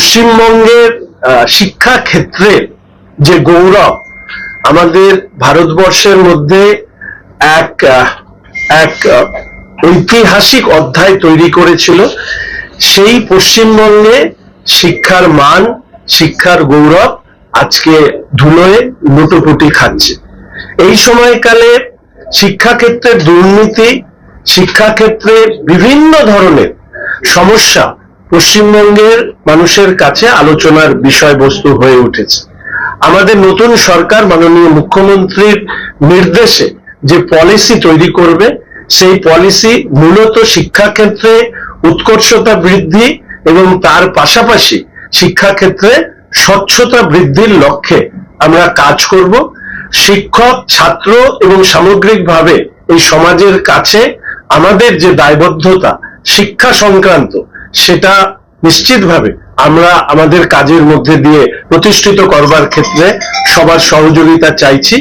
পশ্চিমবঙ্গের শিক্ষা ক্ষেত্রে যে গৌরব আমাদের ভারতবর্ষের মধ্যে এক এক ঐতিহাসিক অধ্যায় তৈরি করেছিল, সেই পশ্চিমবঙ্গে শিক্ষার মান, শিক্ষার গৌরব আজকে ধুলোয় লুটোপুটি খাচ্ছে। এই সময়কালে শিক্ষাক্ষেত্রে দুর্নীতি, শিক্ষাক্ষেত্রে বিভিন্ন ধরনের সমস্যা পশ্চিমবঙ্গের মানুষের কাছে আলোচনার বিষয়বস্তু হয়ে উঠেছে। আমাদের নতুন সরকার মাননীয় মুখ্যমন্ত্রীর নির্দেশে যে পলিসি তৈরি করবে, সেই পলিসি মূলত শিক্ষাক্ষেত্রে উৎকর্ষতা বৃদ্ধি এবং তার পাশাপাশি শিক্ষাক্ষেত্রে স্বচ্ছতা বৃদ্ধির লক্ষ্যে আমরা কাজ করব। শিক্ষক, ছাত্র এবং সামগ্রিকভাবে এই সমাজের কাছে আমাদের যে দায়বদ্ধতা শিক্ষা সংক্রান্ত, সেটা নিশ্চিতভাবে আমরা আমাদের কাজের মধ্যে দিয়ে প্রতিষ্ঠিত করবার ক্ষেত্রে সবার সহযোগিতা চাইছি।